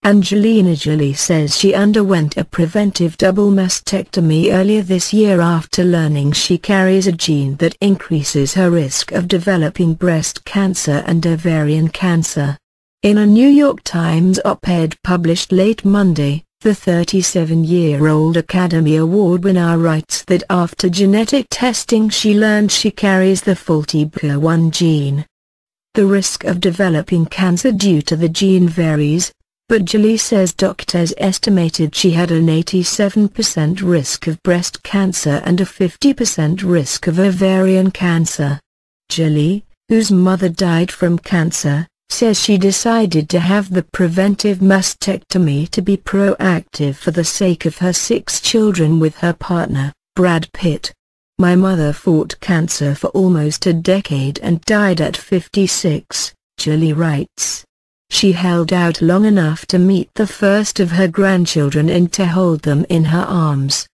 Angelina Jolie says she underwent a preventive double mastectomy earlier this year after learning she carries a gene that increases her risk of developing breast cancer and ovarian cancer. In a New York Times op-ed published late Monday, the 37-year-old Academy Award winner writes that after genetic testing she learned she carries the faulty BRCA1 gene. The risk of developing cancer due to the gene varies, but Jolie says doctors estimated she had an 87% risk of breast cancer and a 50% risk of ovarian cancer. Jolie, whose mother died from cancer, says she decided to have the preventive mastectomy to be proactive for the sake of her 6 children with her partner, Brad Pitt. "My mother fought cancer for almost a decade and died at 56, Jolie writes. She held out long enough to meet the first of her grandchildren and to hold them in her arms.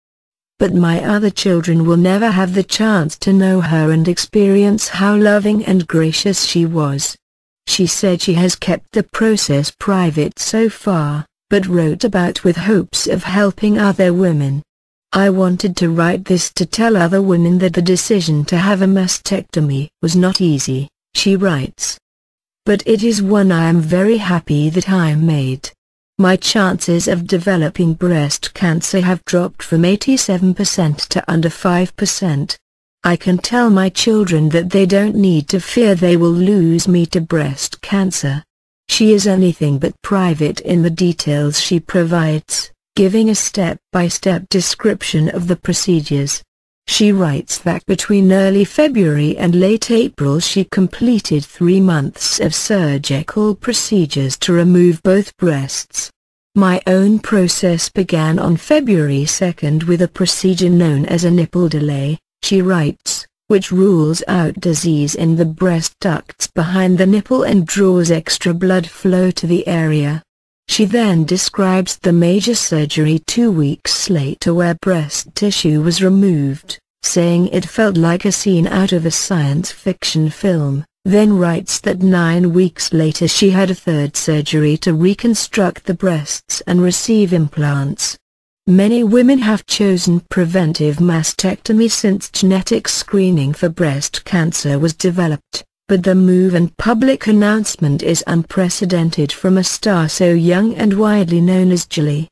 But my other children will never have the chance to know her and experience how loving and gracious she was." She said she has kept the process private so far, but wrote about with hopes of helping other women. "I wanted to write this to tell other women that the decision to have a mastectomy was not easy," she writes. "But it is one I am very happy that I made. My chances of developing breast cancer have dropped from 87% to under 5%. I can tell my children that they don't need to fear they will lose me to breast cancer." She is anything but private in the details she provides, giving a step-by-step description of the procedures. She writes that between early February and late April she completed 3 months of surgical procedures to remove both breasts. "My own process began on February 2nd with a procedure known as a nipple delay," she writes, "which rules out disease in the breast ducts behind the nipple and draws extra blood flow to the area." She then describes the major surgery 2 weeks later where breast tissue was removed, saying it felt like a scene out of a science fiction film, then writes that 9 weeks later she had a third surgery to reconstruct the breasts and receive implants. Many women have chosen preventive mastectomy since genetic screening for breast cancer was developed, but the move and public announcement is unprecedented from a star so young and widely known as Jolie.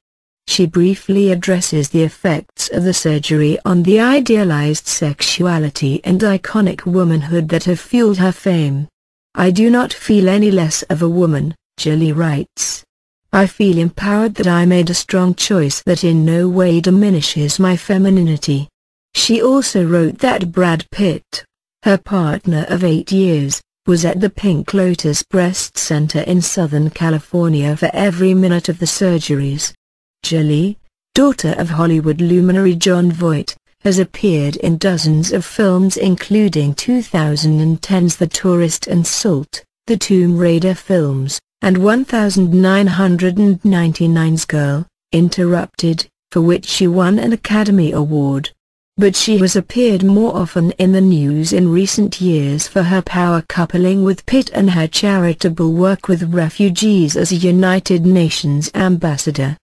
She briefly addresses the effects of the surgery on the idealized sexuality and iconic womanhood that have fueled her fame. "I do not feel any less of a woman," Jolie writes. "I feel empowered that I made a strong choice that in no way diminishes my femininity." She also wrote that Brad Pitt, her partner of 8 years, was at the Pink Lotus Breast Center in Southern California for every minute of the surgeries. Jolie, daughter of Hollywood luminary Jon Voight, has appeared in dozens of films including 2010's The Tourist and Salt, the Tomb Raider films, and 1999's Girl, Interrupted, for which she won an Academy Award. But she has appeared more often in the news in recent years for her power coupling with Pitt and her charitable work with refugees as a United Nations ambassador.